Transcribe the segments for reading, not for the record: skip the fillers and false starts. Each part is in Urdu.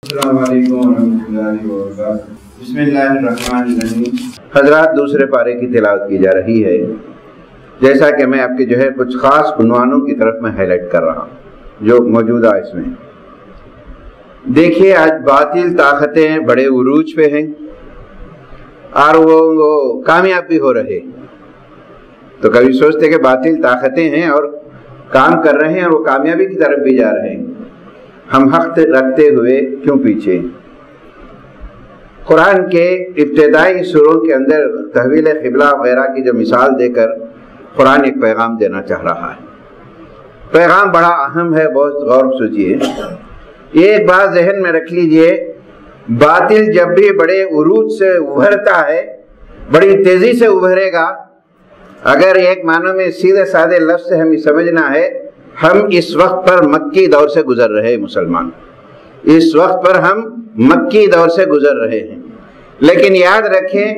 السلام علیکم ورحمۃ اللہ وبرکاتہ۔ بسم اللہ الرحمن الرحیم۔ حضرات، دوسرے پارے کی تلاوت کی جا رہی ہے۔ جیسا کہ میں آپ کے کچھ خاص عنوانوں کی طرف میں ہائی لائٹ کر رہا ہوں جو موجودہ اس میں دیکھیے۔ آج باطل طاقتیں بڑے عروج پہ ہیں اور وہ کامیاب بھی ہو رہے۔ تو کبھی سوچتے کہ باطل طاقتیں ہیں اور کام کر رہے ہیں اور وہ کامیابی کی طرف بھی جا رہے ہیں، ہم حق رکھتے ہوئے کیوں پیچھے؟ قرآن کے ابتدائی سوروں کے اندر تحویل قبلہ وغیرہ کی جو مثال دے کر قرآن ایک پیغام دینا چاہ رہا ہے۔ پیغام بڑا اہم ہے، بہت غور سوچیے۔ یہ ایک بات ذہن میں رکھ لیجئے، باطل جب بھی بڑے عروج سے ابھرتا ہے، بڑی تیزی سے ابھرے گا۔ اگر ایک معنی میں سیدھے سادے لفظ سے ہمیں سمجھنا ہے، ہم اس وقت پر مکی دور سے گزر رہے ہیں مسلمان، اس وقت پر ہم مکی دور سے گزر رہے ہیں۔ لیکن یاد رکھیں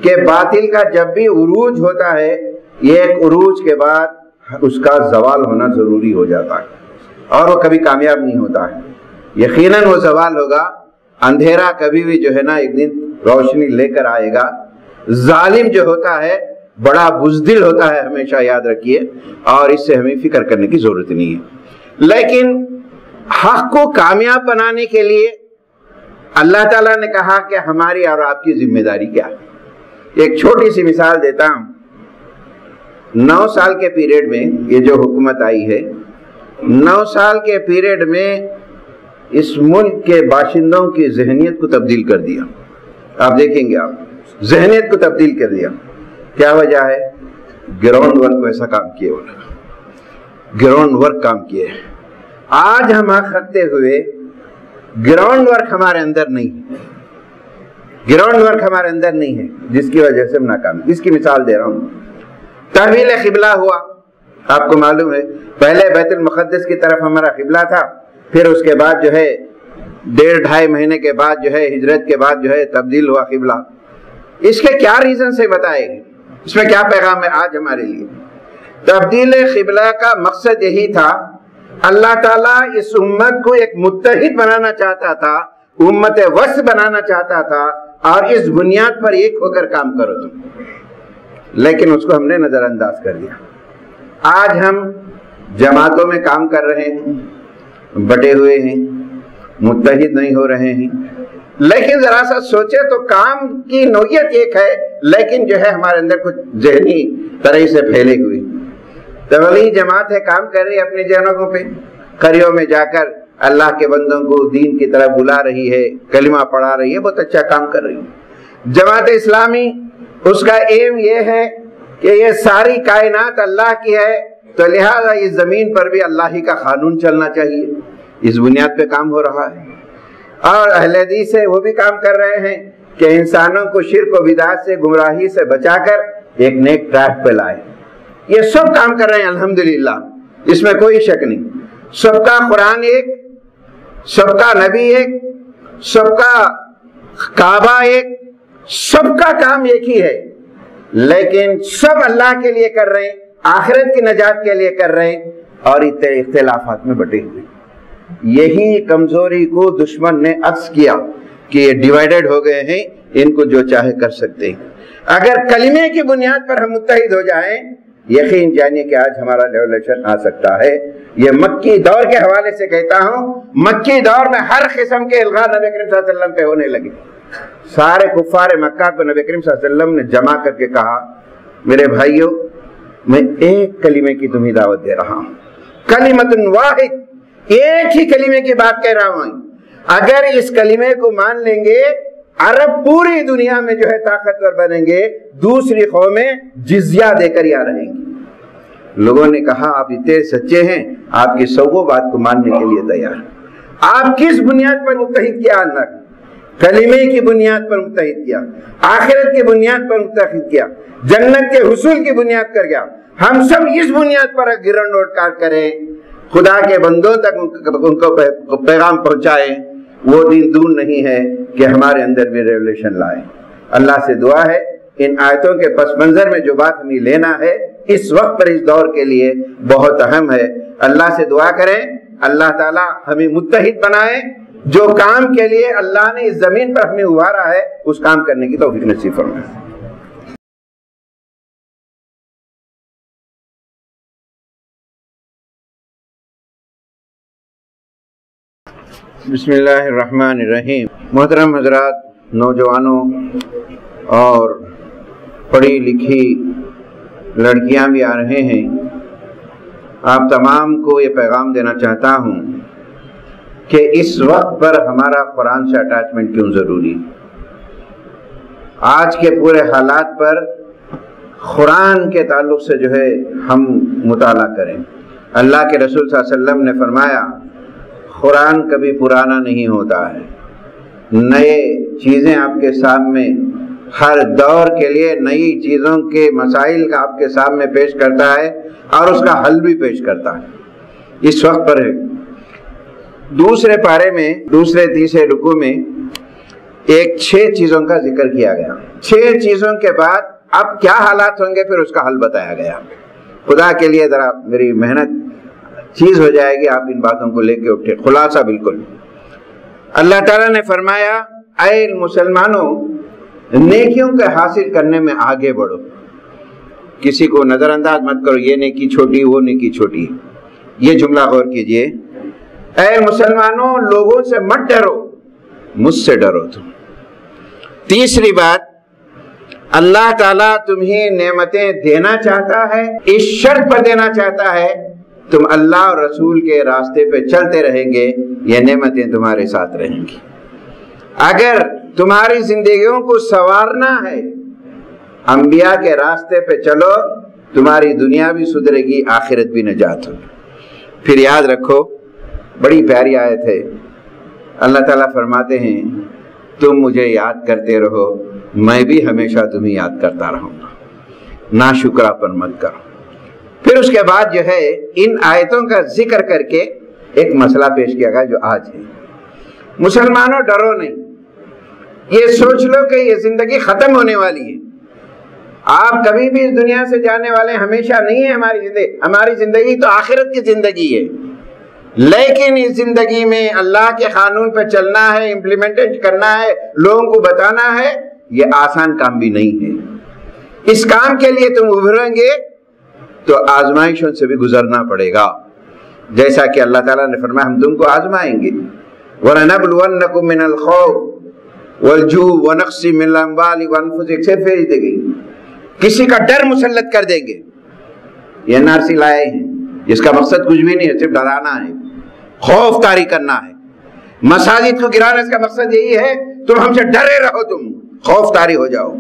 کہ باطل کا جب بھی عروج ہوتا ہے، یہ ایک عروج کے بعد اس کا زوال ہونا ضروری ہو جاتا ہے اور وہ کبھی کامیاب نہیں ہوتا ہے۔ یقیناً وہ زوال ہوگا، اندھیرا کبھی بھی ایک دن روشنی لے کر آئے گا۔ ظالم جو ہوتا ہے بڑا بزدل ہوتا ہے، ہمیشہ یاد رکھیے، اور اس سے ہمیں فکر کرنے کی ضرورت نہیں ہے۔ لیکن حق کو کامیاب بنانے کے لیے اللہ تعالیٰ نے کہا کہ ہماری اور آپ کی ذمہ داری کیا ہے۔ ایک چھوٹی سی مثال دیتا ہوں۔ 9 سال کے پیریڈ میں یہ جو حکومت آئی ہے، 9 سال کے پیریڈ میں اس ملک کے باشندوں کی ذہنیت کو تبدیل کر دیا۔ آپ دیکھیں گے، آپ ذہنیت کو تبدیل کر دیا۔ کیا وجہ ہے؟ گراؤنڈ ورک کو ایسا کام کیے، گراؤنڈ ورک کام کیے۔ آج ہم حق رکھتے ہوئے گراؤنڈ ورک ہمارے اندر نہیں ہے، گراؤنڈ ورک ہمارے اندر نہیں ہے، جس کی وجہ سے ہم ناکام۔ اس کی مثال دے رہا ہوں۔ تحویل قبلہ ہوا، آپ کو معلوم ہے، پہلے بیت المقدس کی طرف ہمارا قبلہ تھا، پھر اس کے بعد 1.5-2.5 مہینے کے بعد ہجرت کے بعد تبدیل ہوا قبلہ۔ اس کے کیا ریزن سے بتائے گے؟ اس میں کیا پیغام ہے آج ہمارے لیے؟ تبدیل قبلہ کا مقصد یہی تھا، اللہ تعالیٰ اس امت کو ایک متحد بنانا چاہتا تھا، امت وسط بنانا چاہتا تھا، اور اس بنیاد پر ایک ہو کر کام کرو تم۔ لیکن اس کو ہم نے نظر انداز کر دیا۔ آج ہم جماعتوں میں کام کر رہے ہیں، بٹے ہوئے ہیں، متحد نہیں ہو رہے ہیں۔ لیکن ذرا سا سوچے تو کام کی نوعیت ایک ہے، لیکن ہمارے اندر کچھ ذہنی طرح سے پھیلے ہوئے۔ تبلیغی جماعت ہے، کام کر رہی ہے اپنی جگہوں پہ، قریوں میں جا کر اللہ کے بندوں کو دین کی طرف بلا رہی ہے، کلمہ پڑھا رہی ہے، بہت اچھا کام کر رہی ہے۔ جماعت اسلامی، اس کا ایم یہ ہے کہ یہ ساری کائنات اللہ کی ہے، تو لہذا اس زمین پر بھی اللہ ہی کا قانون چلنا چاہیے۔ اس بنیاد پہ کام ہو رہا ہے۔ اور اہل حدیث سے وہ بھی کام کر رہے ہیں کہ انسانوں کو شرک و بدعت سے، گمراہی سے بچا کر ایک نیک ٹریک پہ لائے۔ یہ سب کام کر رہے ہیں الحمدللہ، اس میں کوئی شک نہیں۔ سب کا قرآن ایک، سب کا نبی ایک، سب کا کعبہ ایک، سب کا کام ایک ہی ہے، لیکن سب اللہ کے لیے کر رہے ہیں، آخرت کی نجات کے لیے کر رہے ہیں، اور اختلافات میں بٹے ہوئے۔ یہی کمزوری کو دشمن نے عکس کیا کہ یہ ڈیوائیڈڈ ہو گئے ہیں، ان کو جو چاہے کر سکتے ہیں۔ اگر کلمے کی بنیاد پر ہم متحد ہو جائیں، یقین جانیے کہ آج ہمارا ریولیوشن آ سکتا ہے۔ یہ مکی دور کے حوالے سے کہتا ہوں، مکی دور میں ہر قسم کے الغاء نبی کریم صلی اللہ علیہ وسلم پہ ہونے لگے۔ سارے کفار مکہ کو نبی کریم صلی اللہ علیہ وسلم نے جمع کر کے کہا، میرے بھائیوں، میں ایک کلمے کی تمہیں دعوت دے رہا ہوں، کلمۃ واحد، ایک ہی کلمے کی بات کہہ رہا ہوں۔ اگر اس کلمے کو مان لیں گے، عرب پوری دنیا میں طاقتور بنیں گے، دوسری قومیں جزیہ دے کر یہاں رہیں گی۔ لوگوں نے کہا آپ اتنے سچے ہیں، آپ کی سو بات کو ماننے کے لیے تیار۔ آپ کس بنیاد پر متحد کیا؟ اللہ کلمے کی بنیاد پر متحد کیا، آخرت کی بنیاد پر متحد کیا، جنت کے حصول کی بنیاد پر کیا۔ ہم سب اس بنیاد پر گراؤنڈ ورک کار کریں، خدا کے بندوں تک ان کو پیغام پہنچائیں۔ وہ دن دور نہیں ہے کہ ہمارے اندر بھی ریولیوشن لائے۔ اللہ سے دعا ہے ان آیتوں کے پس منظر میں جو بات ہمیں لینا ہے اس وقت پر، اس دور کے لیے بہت اہم ہے۔ اللہ سے دعا کریں اللہ تعالیٰ ہمیں متحد بنائے، جو کام کے لیے اللہ نے اس زمین پر ہمیں ابھارا ہے اس کام کرنے کی توفیق نصیب فرمائے۔ بسم اللہ الرحمن الرحیم۔ محترم حضرات، نوجوانوں اور پڑھی لکھی لڑکیاں بھی آ رہے ہیں، آپ تمام کو یہ پیغام دینا چاہتا ہوں کہ اس وقت پر ہمارا قرآن سے اٹیچمنٹ کیوں ضروری۔ آج کے پورے حالات پر قرآن کے تعلق سے جو ہے ہم مطالعہ کریں۔ اللہ کے رسول صلی اللہ علیہ وسلم نے فرمایا قرآن کبھی پرانا نہیں ہوتا ہے، نئے چیزیں آپ کے سامنے ہر دور کے لیے نئی چیزوں کے مسائل کا آپ کے سامنے پیش کرتا ہے اور اس کا حل بھی پیش کرتا ہے۔ اس وقت پر ہے دوسرے پارے میں دوسرے تیسرے رکوع میں ایک 6 چیزوں کا ذکر کیا گیا۔ 6 چیزوں کے بعد اب کیا حالات ہوں گے پھر اس کا حل بتایا گیا۔ خدا کے لیے ذرا میری محنت چیز ہو جائے گی، آپ ان باتوں کو لے کے اٹھے۔ خلاصہ بالکل اللہ تعالیٰ نے فرمایا اے مسلمانوں نیکیوں کے حاصل کرنے میں آگے بڑھو، کسی کو نظر انداز مت کرو، یہ نیکی چھوٹی وہ نیکی چھوٹی۔ یہ جملہ غور کیجئے، اے مسلمانوں لوگوں سے مت ڈرو، مجھ سے ڈرو تم۔ تیسری بات، اللہ تعالیٰ تمہیں نعمتیں دینا چاہتا ہے، اس شرط پر دینا چاہتا ہے تم اللہ اور رسول کے راستے پہ چلتے رہیں گے، یہ نعمتیں تمہارے ساتھ رہیں گی۔ اگر تمہاری زندگیوں کو سنوارنا ہے، انبیاء کے راستے پہ چلو، تمہاری دنیا بھی سدھرے گی، آخرت بھی نجات ہوگی۔ پھر یاد رکھو، بڑی پیاری آیت ہے، اللہ تعالیٰ فرماتے ہیں تم مجھے یاد کرتے رہو، میں بھی ہمیشہ تمہیں یاد کرتا رہوں گا، ناشکراپن مت کرو۔ پھر اس کے بعد جو ہے ان آیتوں کا ذکر کر کے ایک مسئلہ پیش کیا گیا جو آج ہے۔ مسلمانوں ڈرو نہیں، یہ سوچ لو کہ یہ زندگی ختم ہونے والی ہے، آپ کبھی بھی اس دنیا سے جانے والے ہمیشہ نہیں ہے۔ ہماری زندگی تو آخرت کی زندگی ہے، لیکن اس زندگی میں اللہ کے قانون پہ چلنا ہے، امپلیمنٹ کرنا ہے، لوگوں کو بتانا ہے، یہ آسان کام بھی نہیں ہے۔ اس کام کے لیے تم ابھریں گے تو آزمائشوں سے بھی گزرنا پڑے گا، جیسا کہ اللہ تعالیٰ نے فرمایا ہم تم کو آزمائیں گے۔ وَلَنَبْلُوَنَّكُم مِّنَ الْخَوْفِ وَالْجُوعِ وَنَقْصٍ مِّنَ الْأَمْوَالِ وَأَنفُسِكُمْ سے پھیری دے گئی، کسی کا ڈر مسلط کر دیں گے۔ یہ NRC لائے ہیں جس کا مقصد کچھ بھی نہیں ہے، صرف ڈرانا ہے، خوف طاری کرنا ہے۔ مساجد کو گرانا اس کا مقصد یہی ہے تم ہم سے ڈرے رہو، تم خوف طاری ہو جاؤ۔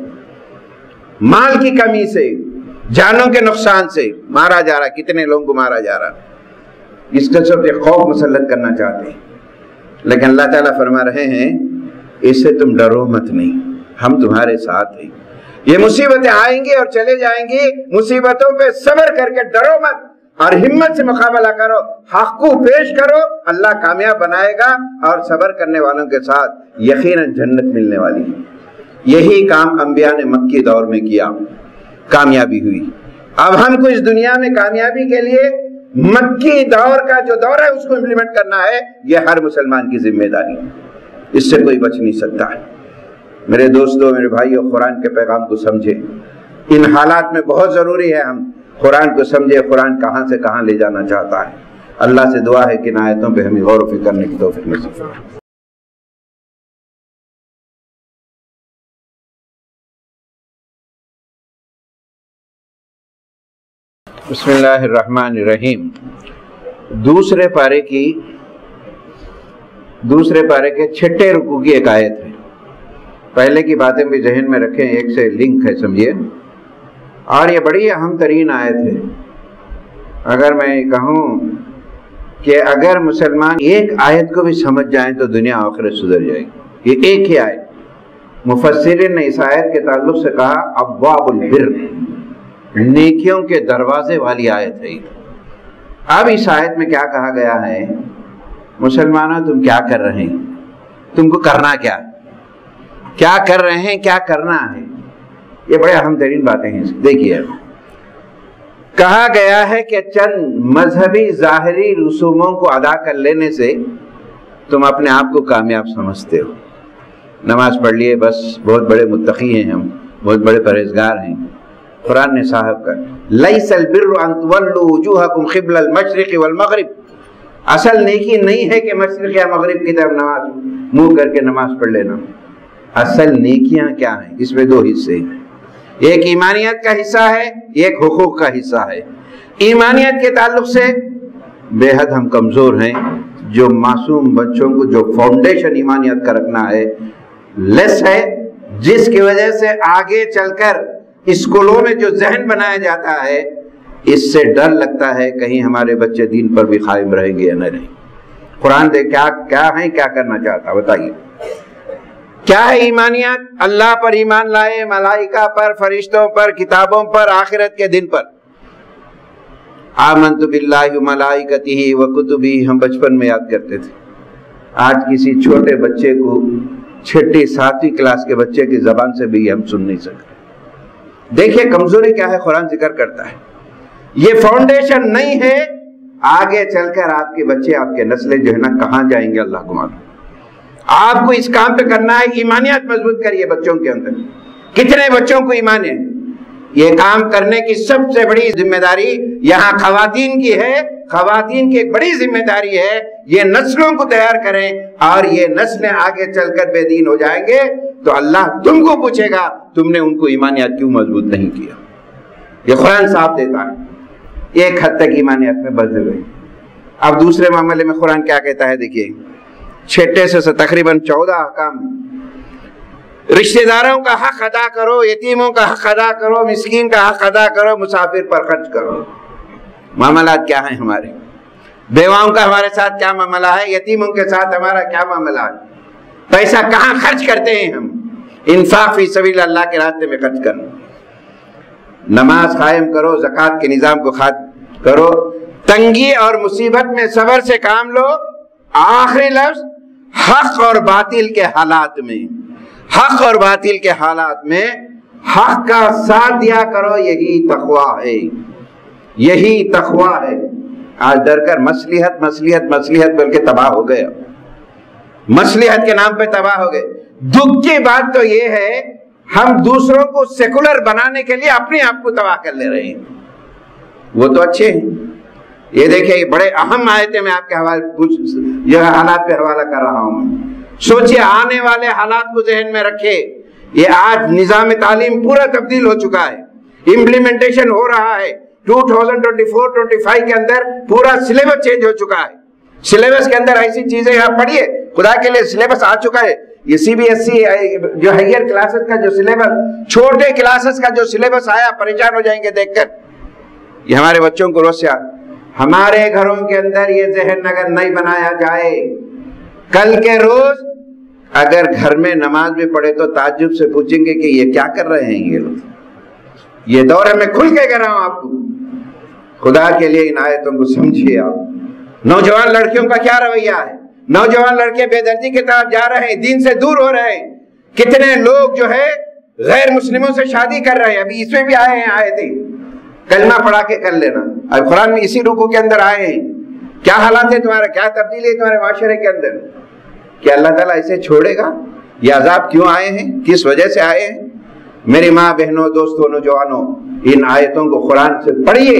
مال کی کمی سے، جانوں کے نقصان سے مارا جا رہا، کتنے لوگوں کو مارا جا رہا، اس قسم سے خوف مسلط کرنا چاہتے ہیں، لیکن اللہ تعالیٰ فرما رہے ہیں اس سے تم ڈرو مت، نہیں، ہم تمہارے ساتھ ہیں۔ یہ مصیبتیں آئیں گی اور چلے جائیں گی، مصیبتوں پہ صبر کر کے ڈرو مت اور ہمت سے مقابلہ کرو، حق کو پیش کرو، اللہ کامیاب بنائے گا، اور صبر کرنے والوں کے ساتھ یقیناً جنت ملنے والی ہے۔ یہی کام انبیاء نے مکی دور میں کیا، کامیابی ہوئی۔ اب ہم کو اس دنیا میں کامیابی کے لیے مکی دور کا جو دور ہے اس کو امپلیمنٹ کرنا ہے، یہ ہر مسلمان کی ذمہ داری ہے، اس سے کوئی بچ نہیں سکتا ہے۔ میرے دوستوں، میرے بھائیوں، قرآن کے پیغام کو سمجھیں، ان حالات میں بہت ضروری ہے ہم قرآن کو سمجھیں، قرآن کہاں سے کہاں لے جانا چاہتا ہے۔ اللہ سے دعا ہے کہ ان آیتوں پہ ہمیں غور و فکر کرنے کی توفیق نصیب فرمائے۔ بسم اللہ الرحمن الرحیم۔ دوسرے پارے کے 6 رکوع کی ایک آیت ہے۔ پہلے کی باتیں بھی ذہن میں رکھیں، ایک سے لنک ہے، سمجھیے، اور یہ بڑی اہم ترین آیت ہے۔ اگر میں کہوں کہ اگر مسلمان ایک آیت کو بھی سمجھ جائیں تو دنیا آخرت سدھر جائے گی۔ یہ ایک ہی آیت، مفسرین نے اس آیت کے تعلق سے کہا ابواب البر، نیکیوں کے دروازے والی آیت ہے۔ اب اس آیت میں کیا کہا گیا ہے؟ مسلمانوں تم کیا کر رہے ہیں، تم کو کرنا کیا کر رہے ہیں، کیا کرنا ہے؟ یہ بڑے اہم ترین باتیں ہیں۔ دیکھیے، کہا گیا ہے کہ چند مذہبی ظاہری رسوموں کو ادا کر لینے سے تم اپنے آپ کو کامیاب سمجھتے ہو. نماز پڑھ لیے بس بہت بڑے متقی ہیں ہم، بہت بڑے پرہیزگار ہیں. قرآن نے صاحب کا لیس البر ان تولوا وجوہکم قبل المشرق والمغرب، اصل نیکی نہیں ہے کہ مشرق یا مغرب کی طرف نماز منہ کر کے نماز پڑھ لینا. اصل نیکیاں کیا ہیں؟ اس میں دو حصے ہیں، ایک ایمانیت کا حصہ ہے، ایک حقوق کا حصہ ہے. ایمانیت کے تعلق سے بے حد ہم کمزور ہیں. جو معصوم بچوں کو جو فاؤنڈیشن ایمانیت کا رکھنا ہے لیس ہے، جس کی وجہ سے آگے چل کر اسکولوں میں جو ذہن بنایا جاتا ہے اس سے ڈر لگتا ہے کہیں ہمارے بچے دین پر بھی قائم رہیں گے یا نہ رہیں. قرآن دے کیا ہے، کیا کرنا چاہتا بتائیے. کیا ہے ایمانیت؟ اللہ پر ایمان لائے، ملائکہ پر، فرشتوں پر، کتابوں پر، آخرت کے دن پر. آمنت باللہ وملائکتہ وکتبہ ہم بچپن میں یاد کرتے تھے. آج کسی چھوٹے بچے کو 6 7 کلاس کے بچے کی زبان سے بھی ہم سن نہیں سکتے. دیکھیں کمزوری کیا ہے، قرآن ذکر کرتا ہے. یہ فاؤنڈیشن نہیں ہے، آگے چل کر آپ کے بچے، آپ کے نسلیں جو ہے نا کہاں جائیں گے اللہ کو معلوم. آپ کو اس کام پہ کرنا ہے، ایمانیت مضبوط کریے بچوں کے اندر. کتنے بچوں کو ایمان ہے؟ یہ کام کرنے کی سب سے بڑی ذمہ داری یہاں خواتین کی ہے. خواتین کی ایک بڑی ذمہ داری ہے، یہ نسلوں کو تیار کریں، اور یہ نسلیں آگے چل کر بے دین ہو جائیں گے تو اللہ تم کو پوچھے گا تم نے ان کو ایمانیت کیوں مضبوط نہیں کیا. یہ قرآن صاحب دیتا ہے. ایک حد تک ایمانیت میں بدل گئی. اب دوسرے معاملے میں قرآن کیا کہتا ہے دیکھیے. 6 سے تقریباً 14 احکام. رشتہ داروں کا حق ادا کرو، یتیموں کا حق ادا کرو، مسکین کا حق ادا کرو، مسافر پر خرچ کرو. معاملات کیا ہیں ہمارے؟ بیواؤں کا ہمارے ساتھ کیا معاملہ ہے؟ یتیموں کے ساتھ ہمارا کیا معاملہ ہے؟ پیسہ کہاں خرچ کرتے ہیں ہم؟ انفاق فی سبیل اللہ کے راستے میں خرچ کرنا. نماز قائم کرو، زکوٰۃ کے نظام کو خاتم کرو، تنگی اور مصیبت میں صبر سے کام لو. آخری لفظ حق اور باطل کے حالات میں، حق اور باطل کے حالات میں حق کا ساتھ دیا کرو. یہی تقویٰ ہے، یہی تقویٰ ہے. آج ڈر کر مصلحت مصلحت مصلحت بلکہ تباہ ہو گئے. مصلحت کے نام پہ تباہ ہو گئے. دکھ کی بات تو یہ ہے ہم دوسروں کو سیکولر بنانے کے لیے اپنے آپ کو تباہ کر لے رہے ہیں. وہ تو اچھے ہیں. یہ دیکھیں یہ بڑے اہم آیتیں میں آپ کے حوالے یہ حالات پہ حوالہ کر رہا ہوں. سوچئے آنے والے حالات کو ذہن میں رکھے. یہ آج نظام تعلیم پورا تبدیل ہو چکا ہے، امپلیمنٹیشن ہو رہا ہے. 2024-25 کے اندر پورا سلیبس چینج ہو چکا ہے. سلیبس کے اندر ایسی چیزیں آپ پڑھیے، خدا کے لیے سلیبس آ چکا ہے. یہ CBSE جو ہائر کلاسز کا جو سلیبس، چھوٹے کلاسز کا جو سلیبس آیا، پریشان ہو جائیں گے دیکھ کر. یہ ہمارے بچوں کو روز سے ہمارے گھروں کے اندر یہ ذہن اگر نہیں بنایا جائے، کل کے روز اگر گھر میں نماز بھی پڑھے تو تعجب سے پوچھیں گے کہ یہ کیا کر رہے ہیں یہ لوگ. یہ دور میں کھل کے کہہ رہا ہوں آپ کو، خدا کے لیے ان آیتوں کو سمجھیے. آپ نوجوان لڑکیوں کا کیا رویہ ہے؟ نوجوان لڑکے بے دردی کی طرف جا رہے ہیں، دین سے دور ہو رہے ہیں. کتنے لوگ جو ہے غیر مسلموں سے شادی کر رہے ہیں. ابھی اس میں بھی آئے ہیں آیتیں، کلمہ پڑھا کے کر لینا. اب قرآن میں اسی رکوع کے اندر آئے ہیں. کیا حالات ہے تمہارا، کیا تبدیلی ہے تمہارے معاشرے کے اندر؟ کہ اللہ تعالیٰ اسے چھوڑے گا؟ یہ عذاب کیوں آئے ہیں، کس وجہ سے آئے ہیں؟ میری ماں بہنوں، دوستوں، نوجوانوں، ان آیتوں کو قرآن سے پڑھیے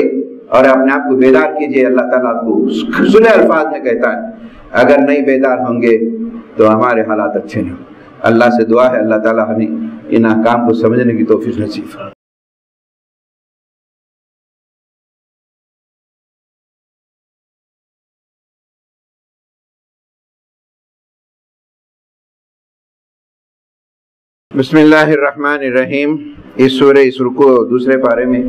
اور اپنے آپ کو بیدار کیجئے. اللہ تعالیٰ آپ کو سنے الفاظ میں کہتا ہے اگر نہیں بیدار ہوں گے تو ہمارے حالات اچھے نہیں. اللہ سے دعا ہے اللہ تعالیٰ ہمیں ان احکام کو سمجھنے کی توفیق نصیب فرمائے. بسم اللہ الرحمن الرحیم. اس رکوع دوسرے پارے میں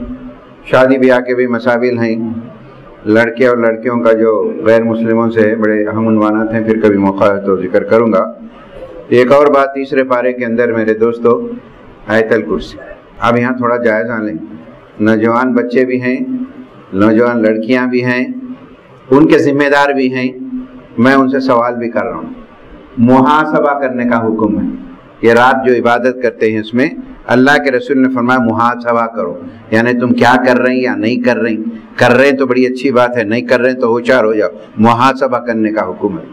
شادی بیاہ کے بھی مسائل ہیں. لڑکے اور لڑکیوں کا جو غیر مسلموں سے بڑے اہم عنوانات ہیں، پھر کبھی موقع ہے تو ذکر کروں گا. ایک اور بات تیسرے پارے کے اندر میرے دوستو، آیت الکرسی. اب یہاں تھوڑا جائزہ لیں. نوجوان بچے بھی ہیں، نوجوان لڑکیاں بھی ہیں، ان کے ذمہ دار بھی ہیں. میں ان سے سوال بھی کر رہا ہوں. محاسبہ کرنے کا حکم ہے. یہ رات جو عبادت کرتے ہیں اس میں اللہ کے رسول نے فرمایا محاسبہ کرو، یعنی تم کیا کر رہے ہیں یا نہیں کر رہے ہیں. کر رہے ہیں تو بڑی اچھی بات ہے، نہیں کر رہے ہیں تو ہوشیار ہو جاؤ. محاسبہ کرنے کا حکم ہے.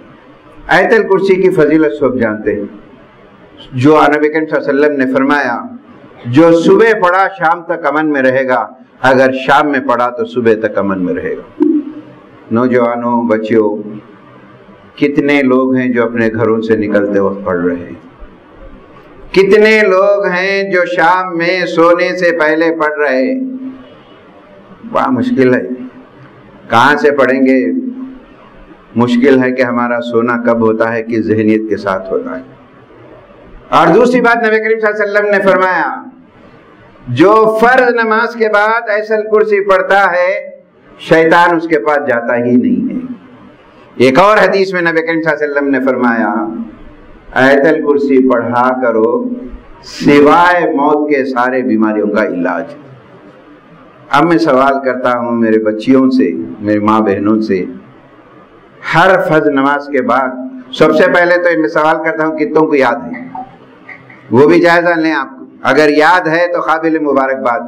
آیت الکرسی کی فضیلت سب جانتے ہیں، جو نبی کریم صلی اللہ علیہ وسلم نے فرمایا جو صبح پڑھا شام تک امن میں رہے گا، اگر شام میں پڑھا تو صبح تک امن میں رہے گا۔ نوجوانوں، بچیوں، کتنے لوگ ہیں جو اپنے گھروں سے نکلتے وقت پڑھ رہے ہیں؟ کتنے لوگ ہیں جو شام میں سونے سے پہلے پڑھ رہے ہیں؟ بڑا مشکل ہے، کہاں سے پڑھیں گے؟ مشکل ہے کہ ہمارا سونا کب ہوتا ہے، کس ذہنیت کے ساتھ ہوتا ہے۔ اور دوسری بات نبی کریم صلی اللہ علیہ وسلم نے فرمایا جو فرض نماز کے بعد آیت الکرسی پڑھتا ہے شیطان اس کے پاس جاتا ہی نہیں ہے۔ ایک اور حدیث میں نبی کریم صلی اللہ علیہ وسلم نے فرمایا آیت الکرسی پڑھا کرو سوائے موت کے سارے بیماریوں کا علاج۔ اب میں سوال کرتا ہوں میرے بچیوں سے، میری ماں بہنوں سے، ہر فرض نماز کے بعد سب سے پہلے تو میں سوال کرتا ہوں کتنوں کو یاد ہے؟ وہ بھی جائزہ لیں آپ کو، اگر یاد ہے تو قابل مبارکباد۔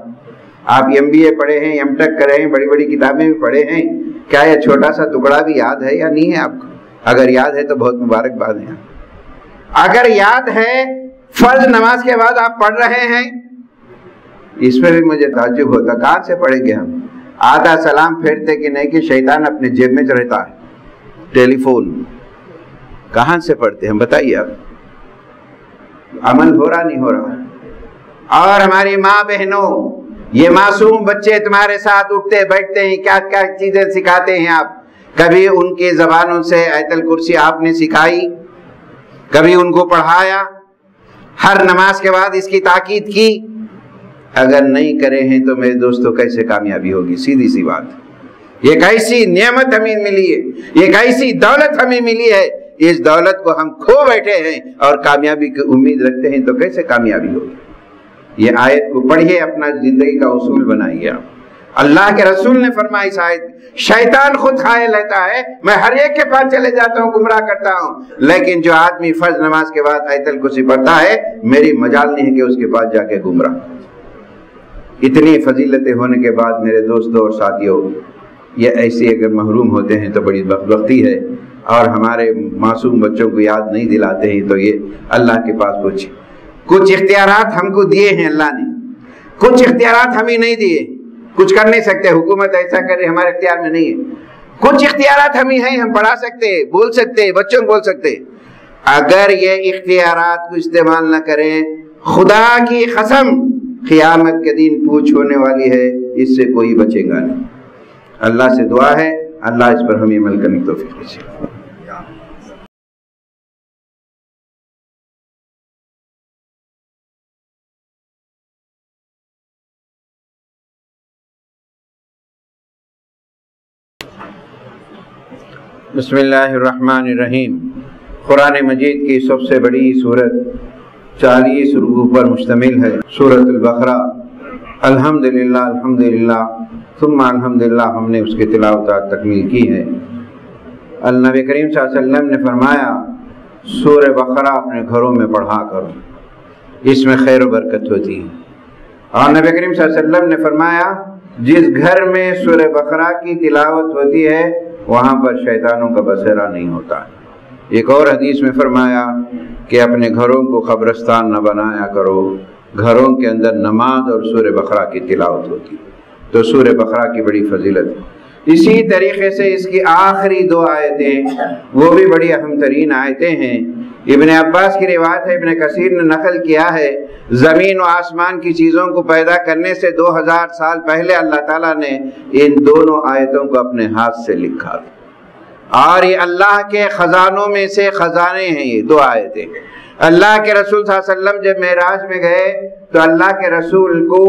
آپ MBA پڑھے ہیں، M.Tech کرے ہیں، بڑی بڑی کتابیں بھی پڑھے ہیں، کیا یہ چھوٹا سا ٹکڑا بھی یاد ہے یا نہیں ہے آپ کو؟ اگر یاد ہے تو بہت مبارکباد ہے۔ اگر یاد ہے فرض نماز کے بعد آپ پڑھ رہے ہیں، اس میں بھی مجھے تعجب ہوتا کہاں سے پڑھیں گے ہم؟ آدھا سلام پھیرتے کہ نہیں کہ شیطان اپنے جیب میں رہتا ہے، ٹیلی فون کہاں سے پڑھتے ہیں بتائیے آپ؟ عمل ہو رہا نہیں ہو رہا؟ اور ہماری ماں بہنوں، یہ معصوم بچے تمہارے ساتھ اٹھتے بیٹھتے ہیں، کیا کیا چیزیں سکھاتے ہیں آپ؟ کبھی ان کی زبانوں سے آیت الکرسی آپ نے سکھائی؟ کبھی ان کو پڑھایا؟ ہر نماز کے بعد اس کی تاکید کی؟ اگر نہیں کرے ہیں تو میرے دوستوں کیسے کامیابی ہوگی؟ سیدھی سی بات، ایک ایسی نعمت ہمیں ملی ہے، ایک ایسی دولت ہمیں ملی ہے، اس دولت کو ہم کھو بیٹھے ہیں اور کامیابی کی امید رکھتے ہیں، تو کیسے کامیابی ہوگی؟ یہ آیت کو پڑھیے، اپنا زندگی کا اصول بنائیے۔ اللہ کے رسول نے فرمایا اس آیت، شیطان خود کھائے لیتا ہے، میں ہر ایک کے پاس چلے جاتا ہوں، گمراہ کرتا ہوں، لیکن جو آدمی فرض نماز کے بعد آیت الکرسی پڑھتا ہے میری مجال نہیں ہے کہ اس کے پاس جا کے گمراہ۔ اتنی فضیلتیں ہونے کے بعد میرے دوستوں اور ساتھیوں، یہ ایسے اگر محروم ہوتے ہیں تو بڑی بدبختی ہے، اور ہمارے معصوم بچوں کو یاد نہیں دلاتے ہیں تو یہ اللہ کے پاس کچھ اختیارات ہم کو دیے ہیں اللہ نے، کچھ اختیارات ہمیں نہیں دیے، کچھ کر نہیں سکتے، حکومت ایسا کرے ہمارے اختیار میں نہیں ہے، کچھ اختیارات ہمیں ہیں، ہم پڑھا سکتے، بول سکتے، بچوں کو بول سکتے۔ اگر یہ اختیارات کو استعمال نہ کریں، خدا کی قسم قیامت کے دن پوچھ ہونے والی ہے، اس سے کوئی بچے گا نہیں۔ اللہ سے دعا ہے اللہ اس پر ہمیں عمل کرنے کی توفیق دے۔ بسم اللہ الرحمن الرحیم۔ قرآن مجید کی سب سے بڑی سورت 40 رکوع پر مشتمل ہے، سورۃ البقرہ۔ الحمدللہ الحمدللہ ثم الحمدللہ، ہم نے اس کی تلاوت تکمیل کی ہے۔ النبی کریم صلی اللہ علیہ وسلم نے فرمایا سورہ بقرہ اپنے گھروں میں پڑھا کرو، اس میں خیر و برکت ہوتی ہے۔ اور نبی کریم صلی اللہ علیہ وسلم نے فرمایا جس گھر میں سورہ بقرہ کی تلاوت ہوتی ہے وہاں پر شیطانوں کا بسیرا نہیں ہوتا ہے۔ ایک اور حدیث میں فرمایا کہ اپنے گھروں کو قبرستان نہ بنایا کرو، گھروں کے اندر نماز اور سورہ بقرہ کی تلاوت ہوتی، تو سورہ بقرہ کی بڑی فضیلت ہے۔ اسی طریقے سے اس کی آخری 2 آیتیں وہ بھی بڑی اہم ترین آیتیں ہیں۔ ابن عباس کی روایت ہے، ابن کثیر نے نقل کیا ہے، زمین و آسمان کی چیزوں کو پیدا کرنے سے 2000 سال پہلے اللہ تعالیٰ نے ان دونوں آیتوں کو اپنے ہاتھ سے لکھا، اور یہ اللہ کے خزانوں میں سے خزانے ہیں یہ 2 آیتیں۔ اللہ کے رسول صلی اللہ علیہ وسلم جب معراج میں گئے تو اللہ کے رسول کو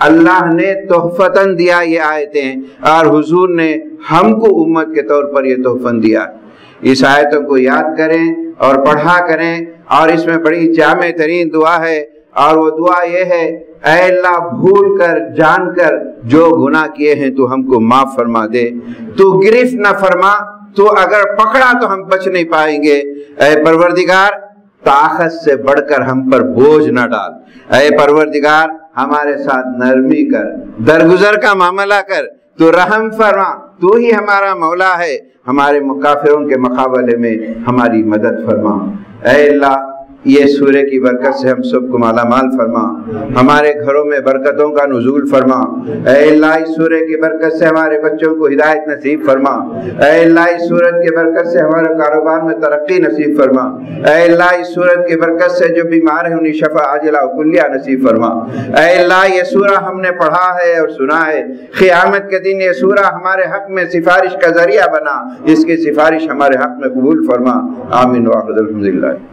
اللہ نے تحفتاً دیا یہ آیتیں، اور حضور نے ہم کو امت کے طور پر یہ تحفہ دیا۔ اس آیتوں کو یاد کریں اور پڑھا کریں، اور اس میں بڑی جامع ترین دعا ہے، اور وہ دعا یہ ہے، اے اللہ بھول کر جان کر جو گناہ کیے ہیں تو ہم کو معاف فرما دے، تو گرفت نہ فرما، تو اگر پکڑا تو ہم بچ نہیں پائیں گے، اے پروردگار طاقت سے بڑھ کر ہم پر بوجھ نہ ڈال، اے پروردگار ہمارے ساتھ نرمی کر، درگزر کا معاملہ کر، تو رحم فرما، تو ہی ہمارا مولا ہے، ہمارے مکافروں کے مقابلے میں ہماری مدد فرما۔ اے اللہ یہ سورہ کی برکت سے ہم سب کو مالا مال فرما، ہمارے گھروں میں برکتوں کا نزول فرما۔ اے اللہ اس سورہ کی برکت سے ہمارے بچوں کو ہدایت نصیب فرما۔ اے اللہ اس سورت کی برکت سے ہمارے کاروبار میں ترقی نصیب فرما۔ اے اللہ اس سورت کی برکت سے جو بیمار ہیں انہیں شفا عاجلہ و کلیہ نصیب فرما۔ اے اللہ یہ سورہ ہم نے پڑھا ہے اور سنا ہے، قیامت کے دن یہ سورہ ہمارے حق میں سفارش کا ذریعہ بنا، اس کی سفارش ہمارے حق میں قبول فرما۔ آمین وآخر الحمدللہ۔